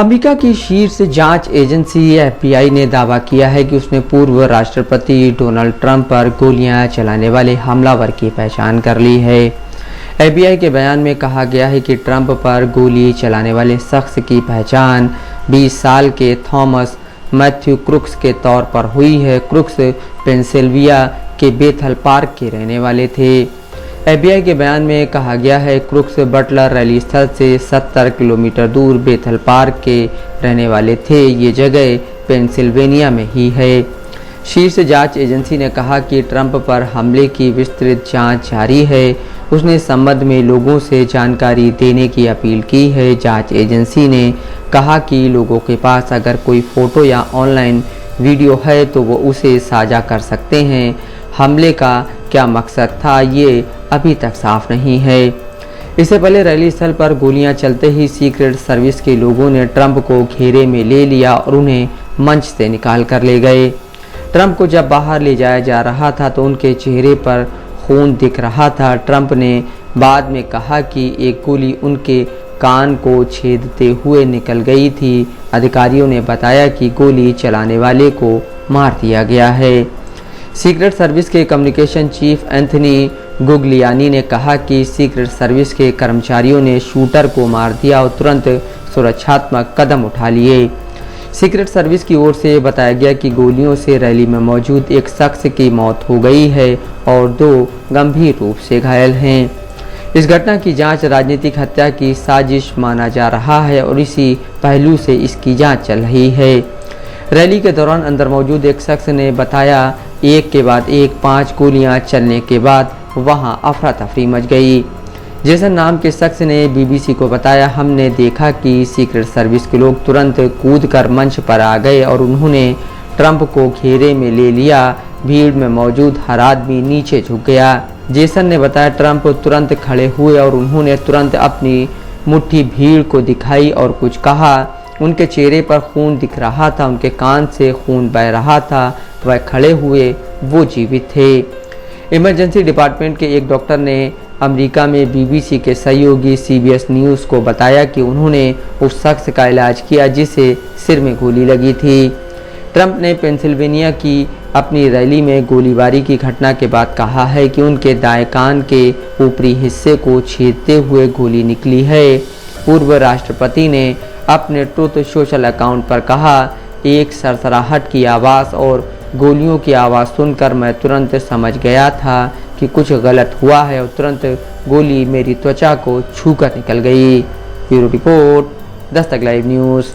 America की शीर्ष जांच एजेंसी FBI ने दावा किया है कि उसने पूर्व राष्ट्रपति डोनाल्ड ट्रंप पर गोलियां चलाने वाले हमलावर की पहचान कर ली है। FBI के बयान में कहा गया है कि ट्रंप पर गोली चलाने वाले शख्स की पहचान 20 साल के थॉमस मैथ्यू क्रुक्स के तौर पर हुई है। क्रुक्स पेंसिल्वेनिया के बेथल पार्क के रहने वाले थे। FBI के बयान में कहा गया है क्रुक्स बटलर रैली स्थल से 70 किलोमीटर दूर बेथल पार्क के रहने वाले थे। ये जगह पेंसिल्वेनिया में ही है। शीर्ष जांच एजेंसी ने कहा कि ट्रंप पर हमले की विस्तृत जांच जारी है। उसने इस संबंध में लोगों से जानकारी देने की अपील की है। जांच एजेंसी ने कहा कि लोगों के पास अगर कोई फोटो या ऑनलाइन वीडियो है तो वो उसे साझा कर सकते हैं। हमले का क्या मकसद था ये अभी तक साफ नहीं है। इससे पहले रैली स्थल पर गोलियां चलते ही सीक्रेट सर्विस के लोगों ने ट्रंप को घेरे में ले लिया और उन्हें मंच से निकाल कर ले गए। ट्रंप को जब बाहर ले जाया जा रहा था तो उनके चेहरे पर खून दिख रहा था। ट्रंप ने बाद में कहा कि एक गोली उनके कान को छेदते हुए निकल गई थी। अधिकारियों ने बताया कि गोली चलाने वाले को मार दिया गया है। सीक्रेट सर्विस के कम्युनिकेशन चीफ एंथनी गुग्लियानी ने कहा कि सीक्रेट सर्विस के कर्मचारियों ने शूटर को मार दिया और तुरंत सुरक्षात्मक कदम उठा लिए। सीक्रेट सर्विस की ओर से बताया गया कि गोलियों से रैली में मौजूद एक शख्स की मौत हो गई है और 2 गंभीर रूप से घायल हैं। इस घटना की जांच राजनीतिक हत्या की साजिश माना जा रहा है और इसी पहलू से इसकी जांच चल रही है। रैली के दौरान अंदर मौजूद एक शख्स ने बताया एक के बाद एक 5 गोलियां चलने के बाद वहां अफरा तफरी मच गई। जेसन नाम के शख्स ने BBC को बताया, हमने देखा कि सीक्रेट सर्विस के लोग तुरंत कूदकर मंच पर आ गए और उन्होंने ट्रंप को घेरे में ले लिया। भीड़ में मौजूद हर आदमी नीचे झुक गया। जेसन ने बताया ट्रंप तुरंत खड़े हुए और उन्होंने तुरंत अपनी मुट्ठी भीड़ को दिखाई और कुछ कहा। उनके चेहरे पर खून दिख रहा था, उनके कान से खून बह रहा था। वह खड़े हुए, वो जीवित थे। इमरजेंसी डिपार्टमेंट के एक डॉक्टर ने अमेरिका में BBC के सहयोगी CBS न्यूज़ को बताया कि उन्होंने उस शख्स का इलाज किया जिसे सिर में गोली लगी थी। ट्रंप ने पेंसिल्वेनिया की अपनी रैली में गोलीबारी की घटना के बाद कहा है कि उनके दाएं कान के ऊपरी हिस्से को छेदते हुए गोली निकली है। पूर्व राष्ट्रपति ने अपने ट्रुथ सोशल अकाउंट पर कहा, एक सरसराहट की आवाज़ और गोलियों की आवाज़ सुनकर मैं तुरंत समझ गया था कि कुछ गलत हुआ है और तुरंत गोली मेरी त्वचा को छूकर निकल गई। Bureau report, Dastak live news.